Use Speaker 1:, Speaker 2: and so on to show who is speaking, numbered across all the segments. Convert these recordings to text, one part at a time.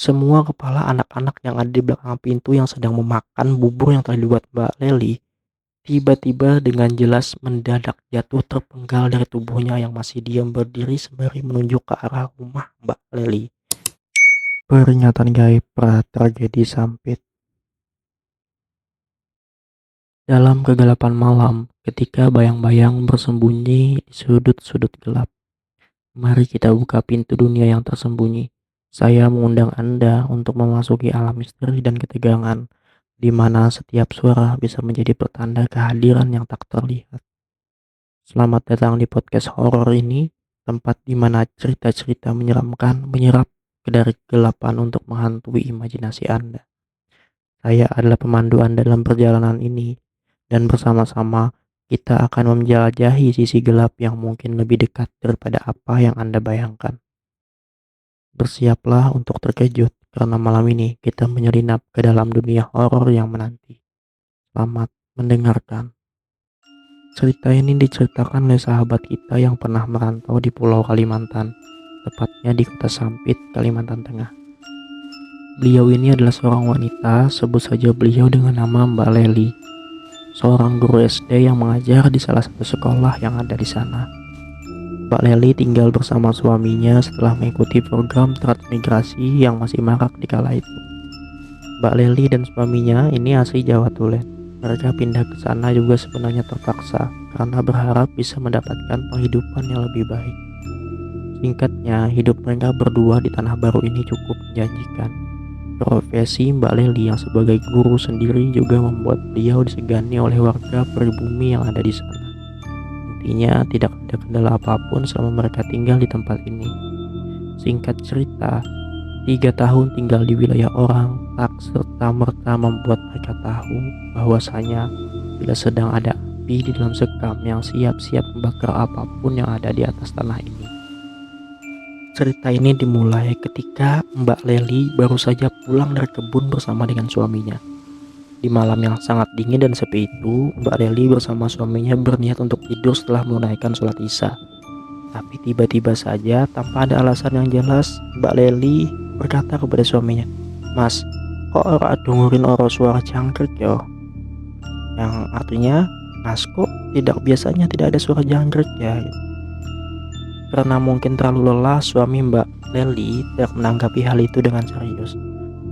Speaker 1: Semua kepala anak-anak yang ada di belakang pintu yang sedang memakan bubur yang telah dibuat Mbak Leli, tiba-tiba dengan jelas mendadak jatuh terpenggal dari tubuhnya yang masih diam berdiri sembari menunjuk ke arah rumah Mbak Leli. Peringatan gaib pra tragedi Sampit. Dalam kegelapan malam, ketika bayang-bayang bersembunyi di sudut-sudut gelap, mari kita buka pintu dunia yang tersembunyi. Saya mengundang Anda untuk memasuki alam misteri dan ketegangan, di mana setiap suara bisa menjadi pertanda kehadiran yang tak terlihat. Selamat datang di podcast horor ini, tempat di mana cerita-cerita menyeramkan menyerap dari kegelapan untuk menghantui imajinasi Anda. Saya adalah pemandu Anda dalam perjalanan ini, dan bersama-sama kita akan menjelajahi sisi gelap yang mungkin lebih dekat daripada apa yang Anda bayangkan. Bersiaplah untuk terkejut, karena malam ini kita menyelinap ke dalam dunia horor yang menanti. Selamat mendengarkan. Cerita ini diceritakan oleh sahabat kita yang pernah merantau di Pulau Kalimantan, tepatnya di Kota Sampit, Kalimantan Tengah. Beliau ini adalah seorang wanita, sebut saja beliau dengan nama Mbak Leli, seorang guru SD yang mengajar di salah satu sekolah yang ada di sana. Mbak Leli tinggal bersama suaminya setelah mengikuti program transmigrasi yang masih marak di kala itu. Mbak Leli dan suaminya ini asli Jawa Tulen. Mereka pindah ke sana juga sebenarnya terpaksa karena berharap bisa mendapatkan penghidupan yang lebih baik. Singkatnya, hidup mereka berdua di tanah baru ini cukup menjanjikan. Profesi Mbak Leli yang sebagai guru sendiri juga membuat beliau disegani oleh warga pribumi yang ada di sana. Intinya tidak ada kendala apapun selama mereka tinggal di tempat ini. Singkat cerita, 3 tahun tinggal di wilayah orang tak serta-merta membuat mereka tahu bahwasanya bila sedang ada api di dalam sekam yang siap-siap membakar apapun yang ada di atas tanah ini. Cerita ini dimulai ketika Mbak Leli baru saja pulang dari kebun bersama dengan suaminya. Di malam yang sangat dingin dan sepi itu, Mbak Leli bersama suaminya berniat untuk tidur setelah menunaikan sholat Isya. Tapi tiba-tiba saja, tanpa ada alasan yang jelas, Mbak Leli berkata kepada suaminya, "Mas, kok ora dengerin oro suara jangkrik yo?" Yang artinya, "Mas, kok biasanya tidak ada suara jangkrik ya?" Karena mungkin terlalu lelah, suami Mbak Leli tidak menanggapi hal itu dengan serius.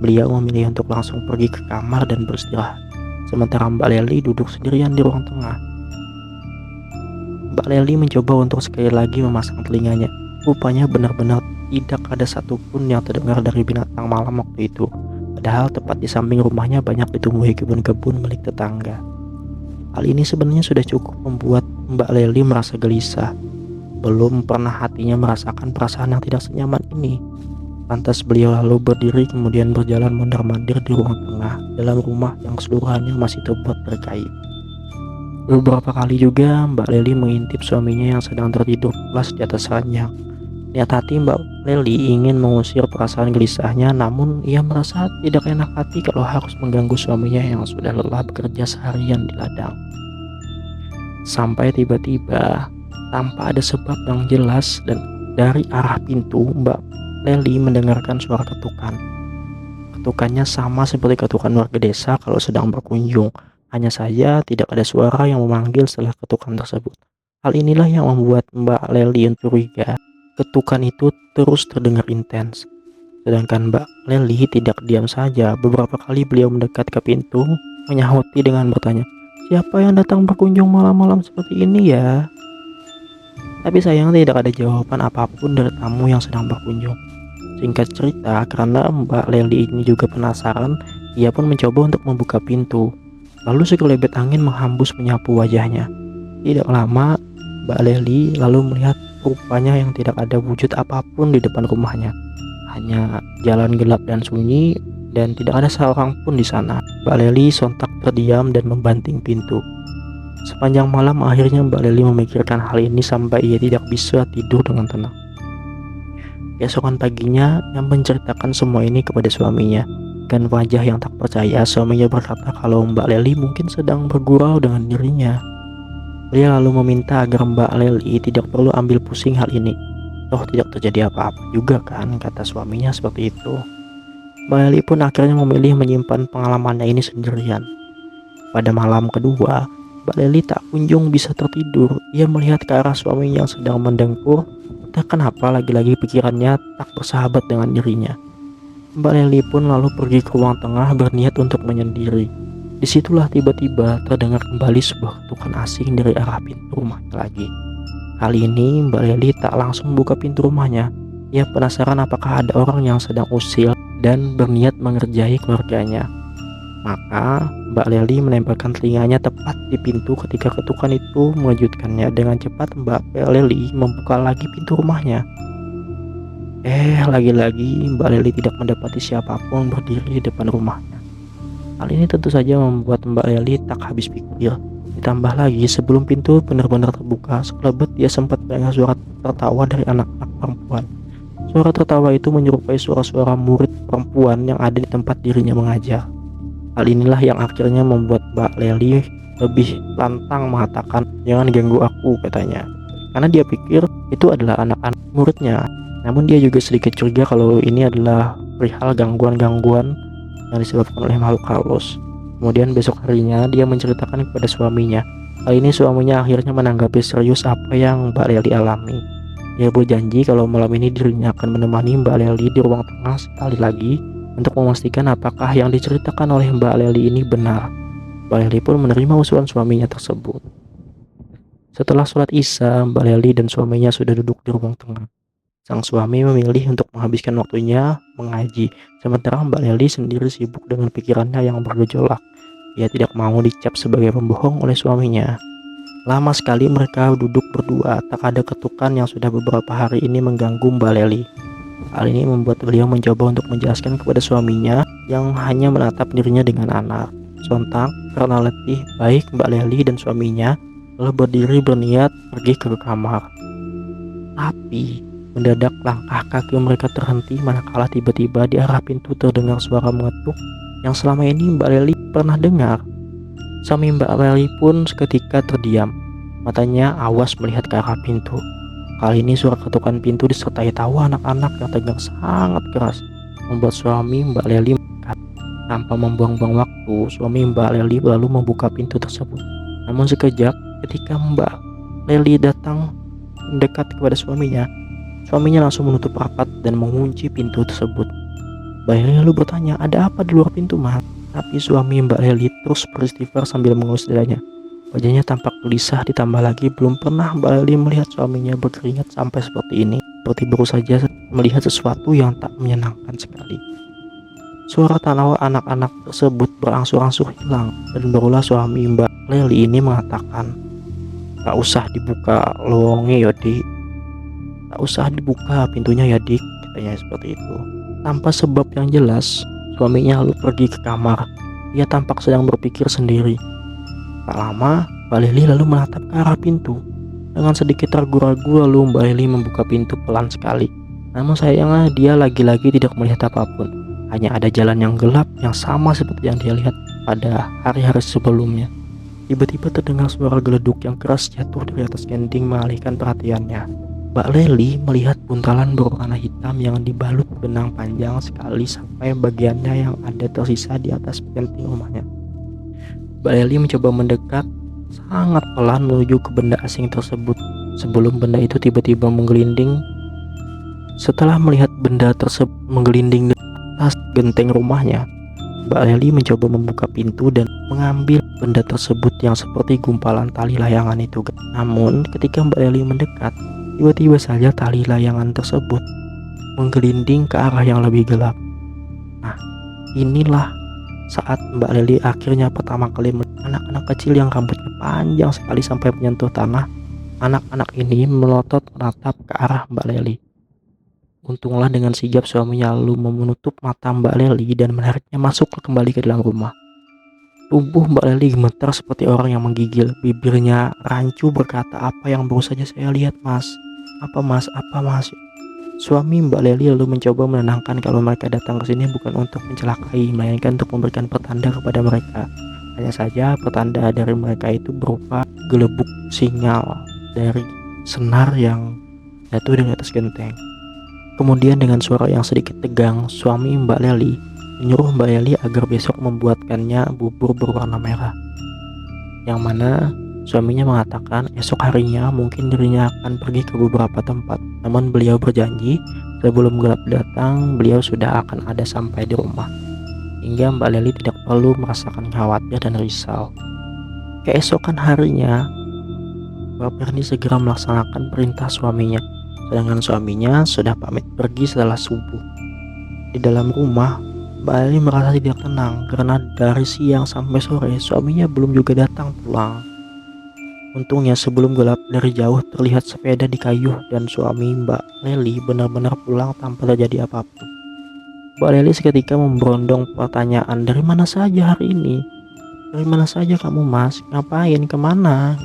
Speaker 1: Beliau memilih untuk langsung pergi ke kamar dan beristirahat. Sementara Mbak Leli duduk sendirian di ruang tengah. Mbak Leli mencoba untuk sekali lagi memasang telinganya. Rupanya benar-benar tidak ada satupun yang terdengar dari binatang malam waktu itu. Padahal tepat di samping rumahnya banyak ditumbuhi kebun-kebun milik tetangga. Hal ini sebenarnya sudah cukup membuat Mbak Leli merasa gelisah. Belum pernah hatinya merasakan perasaan yang tidak senyaman ini. Lantas beliau lalu berdiri kemudian berjalan mondar-mandir di ruang tengah dalam rumah yang keseluruhannya masih terbuat dari kayu. Beberapa kali juga Mbak Leli mengintip suaminya yang sedang tertidur pulas di atas ranjang. Niat hati Mbak Leli ingin mengusir perasaan gelisahnya, namun ia merasa tidak enak hati kalau harus mengganggu suaminya yang sudah lelah bekerja seharian di ladang. Sampai tiba-tiba, tanpa ada sebab yang jelas dan dari arah pintu, Mbak Leli mendengarkan suara ketukan. Ketukannya sama seperti ketukan warga desa kalau sedang berkunjung. Hanya saja tidak ada suara yang memanggil setelah ketukan tersebut. Hal inilah yang membuat Mbak Leli curiga. Ketukan itu terus terdengar intens. Sedangkan Mbak Leli tidak diam saja. Beberapa kali beliau mendekat ke pintu, menyahuti dengan bertanya, "Siapa yang datang berkunjung malam-malam seperti ini ya?" Tapi sayangnya tidak ada jawaban apapun dari tamu yang sedang berkunjung. Singkat cerita, karena Mbak Leli ini juga penasaran, ia pun mencoba untuk membuka pintu. Lalu sekelebet angin menghembus menyapu wajahnya. Tidak lama, Mbak Leli lalu melihat rupanya yang tidak ada wujud apapun di depan rumahnya. Hanya jalan gelap dan sunyi, dan tidak ada seorang pun di sana. Mbak Leli sontak terdiam dan membanting pintu. Sepanjang malam akhirnya Mbak Leli memikirkan hal ini sampai ia tidak bisa tidur dengan tenang. Keesokan paginya, ia menceritakan semua ini kepada suaminya. Dengan wajah yang tak percaya, suaminya berkata kalau Mbak Leli mungkin sedang bergurau dengan dirinya. Beliau lalu meminta agar Mbak Leli tidak perlu ambil pusing hal ini. Toh tidak terjadi apa-apa juga kan, kata suaminya seperti itu. Mbak Leli pun akhirnya memilih menyimpan pengalamannya ini sendirian. Pada malam kedua, Mbak Leli tak kunjung bisa tertidur. Ia melihat ke arah suaminya yang sedang mendengkur. Entah kenapa lagi-lagi pikirannya tak bersahabat dengan dirinya. Mbak Leli pun lalu pergi ke ruang tengah berniat untuk menyendiri. Disitulah tiba-tiba terdengar kembali sebuah ketukan asing dari arah pintu rumahnya lagi. Kali ini Mbak Leli tak langsung buka pintu rumahnya. Ia penasaran apakah ada orang yang sedang usil dan berniat mengerjai keluarganya. Maka Mbak Leli menempelkan telinganya tepat di pintu ketika ketukan itu mengejutkannya. Dengan cepat Mbak Leli membuka lagi pintu rumahnya. Lagi-lagi Mbak Leli tidak mendapati siapapun berdiri di depan rumahnya. Hal ini tentu saja membuat Mbak Leli tak habis pikir. Ditambah lagi sebelum pintu benar-benar terbuka, sekelebat dia sempat mendengar suara tertawa dari anak-anak perempuan. Suara tertawa itu menyerupai suara-suara murid perempuan yang ada di tempat dirinya mengajar. Hal inilah yang akhirnya membuat Mbak Leli lebih lantang mengatakan, "Jangan ganggu aku," katanya. Karena dia pikir itu adalah anak-anak muridnya. Namun dia juga sedikit curiga kalau ini adalah perihal gangguan-gangguan yang disebabkan oleh makhluk halus. Kemudian besok harinya dia menceritakan kepada suaminya. Kali ini suaminya akhirnya menanggapi serius apa yang Mbak Leli alami. Dia berjanji kalau malam ini dirinya akan menemani Mbak Leli di ruang tengah sekali lagi untuk memastikan apakah yang diceritakan oleh Mbak Leli ini benar. Mbak Leli pun menerima usulan suaminya tersebut. Setelah sholat Isya, Mbak Leli dan suaminya sudah duduk di ruang tengah. Sang suami memilih untuk menghabiskan waktunya mengaji, sementara Mbak Leli sendiri sibuk dengan pikirannya yang bergejolak. Ia tidak mau dicap sebagai pembohong oleh suaminya. Lama sekali mereka duduk berdua, tak ada ketukan yang sudah beberapa hari ini mengganggu Mbak Leli. Hal ini membuat beliau mencoba untuk menjelaskan kepada suaminya yang hanya menatap dirinya dengan anak. Sontak, karena letih, baik Mbak Leli dan suaminya lalu berdiri berniat pergi ke kamar. Tapi mendadak langkah kaki mereka terhenti manakala tiba-tiba di arah pintu terdengar suara mengetuk yang selama ini Mbak Leli pernah dengar. Suami Mbak Leli pun seketika terdiam, matanya awas melihat ke arah pintu. Kali ini suara ketukan pintu disertai tawa anak-anak yang tegang sangat keras, membuat suami Mbak Leli mendekat. Tanpa membuang-buang waktu, suami Mbak Leli lalu membuka pintu tersebut. Namun sekejap, ketika Mbak Leli datang mendekat kepada suaminya langsung menutup rapat dan mengunci pintu tersebut. Mbak Leli lalu bertanya, "Ada apa di luar pintu, Mas?" Tapi suami Mbak Leli terus beristighfar sambil mengelus dadanya. Wajahnya tampak gelisah, ditambah lagi belum pernah Mbak Leli melihat suaminya berkeringat sampai seperti ini. Seperti baru saja melihat sesuatu yang tak menyenangkan sekali. Suara tawa anak-anak tersebut berangsur-angsur hilang, dan barulah suami Mbak Leli ini mengatakan, "Tak usah dibuka lowongnya ya dik, tak usah dibuka pintunya ya dik," katanya seperti itu. Tanpa sebab yang jelas, suaminya lalu pergi ke kamar. Ia tampak sedang berpikir sendiri. Tak lama, Mbak Leli lalu menatap ke arah pintu. Dengan sedikit ragu-ragu lalu Mbak Leli membuka pintu pelan sekali. Namun sayangnya dia lagi-lagi tidak melihat apapun. Hanya ada jalan yang gelap yang sama seperti yang dia lihat pada hari-hari sebelumnya. Tiba-tiba terdengar suara geleduk yang keras jatuh dari atas genting mengalihkan perhatiannya. Mbak Leli melihat buntalan berwarna hitam yang dibalut benang panjang sekali sampai bagiannya yang ada tersisa di atas genting rumahnya. Mbak Leli mencoba mendekat sangat pelan menuju ke benda asing tersebut sebelum benda itu tiba-tiba menggelinding. Setelah melihat benda tersebut menggelinding di atas genteng rumahnya, Mbak Leli mencoba membuka pintu dan mengambil benda tersebut yang seperti gumpalan tali layangan itu. Namun ketika Mbak Leli mendekat, tiba-tiba saja tali layangan tersebut menggelinding ke arah yang lebih gelap. Nah, inilah saat Mbak Leli akhirnya pertama kali melihat anak-anak kecil yang rambutnya panjang sekali sampai menyentuh tanah. Anak-anak ini melotot menatap ke arah Mbak Leli. Untunglah dengan sigap suaminya lalu menutup mata Mbak Leli dan menariknya masuk kembali ke dalam rumah. Tubuh Mbak Leli gemetar seperti orang yang menggigil. Bibirnya rancu berkata, "Apa yang baru saja saya lihat, Mas? Apa Mas? Apa Mas?" Suami Mbak Leli lalu mencoba menenangkan kalau mereka datang ke sini bukan untuk mencelakai, melainkan untuk memberikan pertanda kepada mereka. Hanya saja pertanda dari mereka itu berupa gelebuk sinyal dari senar yang jatuh dari atas genteng. Kemudian dengan suara yang sedikit tegang, suami Mbak Leli menyuruh Mbak Leli agar besok membuatkannya bubur berwarna merah. Yang mana suaminya mengatakan esok harinya mungkin dirinya akan pergi ke beberapa tempat. Namun beliau berjanji sebelum gelap datang beliau sudah akan ada sampai di rumah. Hingga Mbak Leli tidak perlu merasakan khawatir dan risau. Keesokan harinya, Mbak Perni segera melaksanakan perintah suaminya. Sedangkan suaminya sudah pamit pergi setelah subuh. Di dalam rumah, Mbak Leli merasa tidak tenang karena dari siang sampai sore suaminya belum juga datang pulang. Untungnya sebelum gelap dari jauh terlihat sepeda di kayu dan suami Mbak Leli benar-benar pulang tanpa terjadi apapun. Mbak Leli seketika memberondong pertanyaan, dari mana saja hari ini? Dari mana saja kamu mas? Ngapain? Kemana?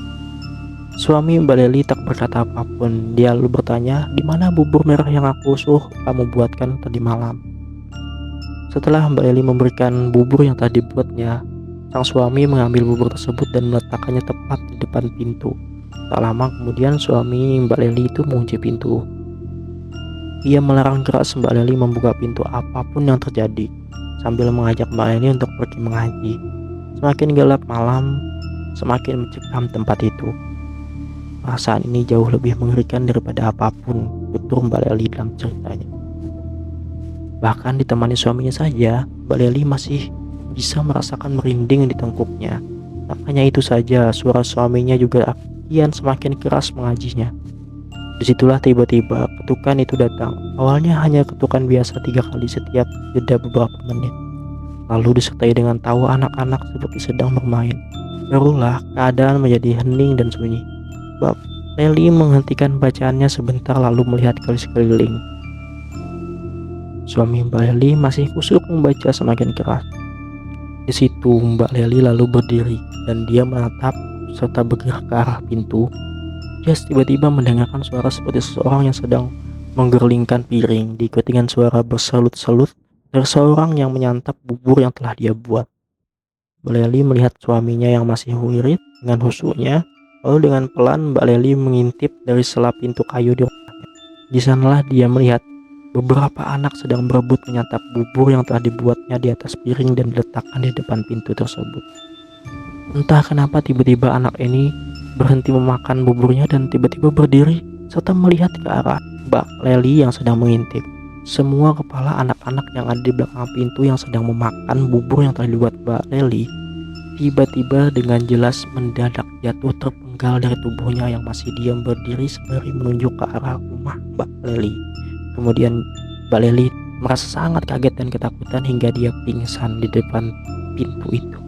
Speaker 1: Suami Mbak Leli tak berkata apapun. Dia lalu bertanya, di mana bubur merah yang aku suruh kamu buatkan tadi malam? Setelah Mbak Leli memberikan bubur yang tadi buatnya, sang suami mengambil bubur tersebut dan meletakkannya tepat di depan pintu. Tak lama kemudian suami Mbak Leli itu mengunci pintu. Ia melarang keras Mbak Leli membuka pintu apapun yang terjadi, sambil mengajak Mbak Leli untuk pergi mengaji. Semakin gelap malam, semakin mencekam tempat itu. Perasaan ini jauh lebih mengerikan daripada apapun, tutur Mbak Leli dalam ceritanya. Bahkan ditemani suaminya saja, Mbak Leli masih bisa merasakan merinding di tengkuknya. Tak hanya itu saja, suara suaminya juga kian semakin keras mengajinya. Disitulah tiba-tiba ketukan itu datang. Awalnya hanya ketukan biasa 3 kali setiap jeda beberapa menit. Lalu disertai dengan tawa anak-anak seperti sedang bermain. Barulah keadaan menjadi hening dan sunyi. Mbak Leli menghentikan bacaannya sebentar lalu melihat ke sekeliling. Suami Mbak Leli masih kusuk membaca semakin keras. Di situ Mbak Leli lalu berdiri dan dia menatap serta bergerak ke arah pintu. Dia tiba-tiba mendengarkan suara seperti seseorang yang sedang menggerlingkan piring, diikuti dengan suara berselut-selut dari seorang yang menyantap bubur yang telah dia buat. Mbak Leli melihat suaminya yang masih wirid dengan husunya. Lalu dengan pelan Mbak Leli mengintip dari sela pintu kayu di rumahnya. Di sanalah dia melihat beberapa anak sedang berebut menyantap bubur yang telah dibuatnya di atas piring dan diletakkan di depan pintu tersebut. Entah kenapa tiba-tiba anak ini berhenti memakan buburnya dan tiba-tiba berdiri serta melihat ke arah Mbak Leli yang sedang mengintip. Semua kepala anak-anak yang ada di belakang pintu yang sedang memakan bubur yang telah dibuat Mbak Leli tiba-tiba dengan jelas mendadak jatuh terpenggal dari tubuhnya yang masih diam berdiri sembari menunjuk ke arah rumah Mbak Leli. Kemudian Mbak Leli merasa sangat kaget dan ketakutan hingga dia pingsan di depan pintu itu.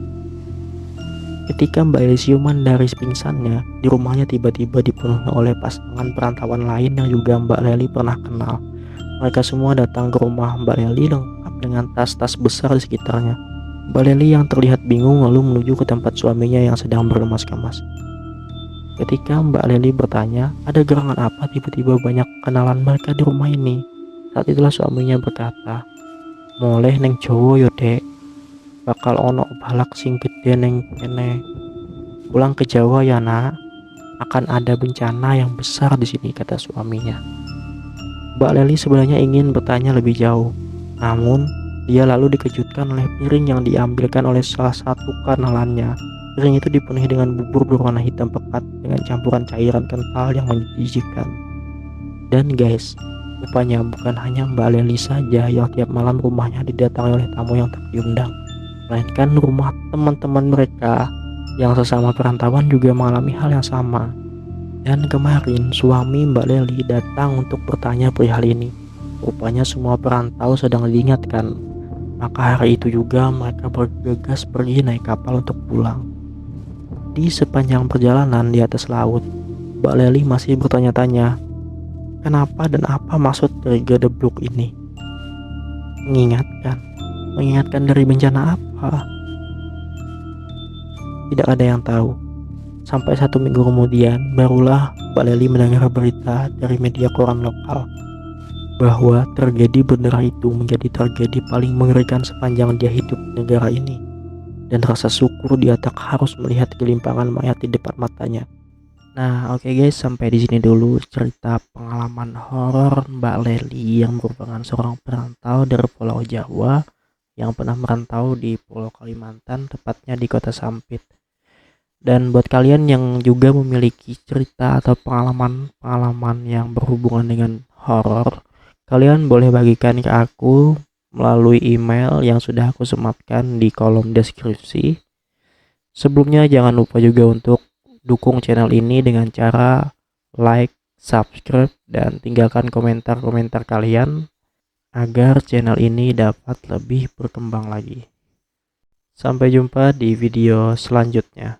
Speaker 1: Ketika Mbak Leli siuman dari pingsannya, di rumahnya tiba-tiba dipenuhi oleh pasangan perantauan lain yang juga Mbak Leli pernah kenal. Mereka semua datang ke rumah Mbak Leli lengkap dengan tas-tas besar di sekitarnya. Mbak Leli yang terlihat bingung lalu menuju ke tempat suaminya yang sedang berkemas-kemas. Ketika Mbak Leli bertanya, ada gerangan apa tiba-tiba banyak kenalan mereka di rumah ini? Saat itulah suaminya berkata, moleh neng Jowo yo dek, bakal ono balak sing gede neng kene. Pulang ke Jawa ya nak, akan ada bencana yang besar di sini, kata suaminya. Mbak Leli sebenarnya ingin bertanya lebih jauh, namun dia lalu dikejutkan oleh piring yang diambilkan oleh salah satu kenalannya. Piring itu dipenuhi dengan bubur berwarna hitam pekat dengan campuran cairan kental yang menjijikkan. Dan guys, rupanya bukan hanya Mbak Leli saja yang tiap malam rumahnya didatangi oleh tamu yang tak diundang, melainkan rumah teman-teman mereka yang sesama perantauan juga mengalami hal yang sama. Dan kemarin suami Mbak Leli datang untuk bertanya perihal ini. Rupanya semua perantau sedang diingatkan. Maka hari itu juga mereka bergegas pergi naik kapal untuk pulang. Di sepanjang perjalanan di atas laut, Mbak Leli masih bertanya-tanya, kenapa dan apa maksud dari gedebluk ini? Mengingatkan dari bencana apa? Tidak ada yang tahu. Sampai 1 minggu kemudian, barulah Mbak Leli mendengar berita dari media koran lokal bahwa tragedi berdarah itu menjadi tragedi paling mengerikan sepanjang dia hidup di negara ini. Dan rasa syukur dia tak harus melihat gelimpangan mayat di depan matanya. Nah, oke guys, sampai di sini dulu cerita pengalaman horor Mbak Leli yang merupakan seorang perantau dari Pulau Jawa yang pernah merantau di Pulau Kalimantan, tepatnya di Kota Sampit. Dan buat kalian yang juga memiliki cerita atau pengalaman-pengalaman yang berhubungan dengan horor, kalian boleh bagikan ke aku melalui email yang sudah aku sematkan di kolom deskripsi. Sebelumnya jangan lupa juga untuk dukung channel ini dengan cara like, subscribe, dan tinggalkan komentar-komentar kalian agar channel ini dapat lebih berkembang lagi. Sampai jumpa di video selanjutnya.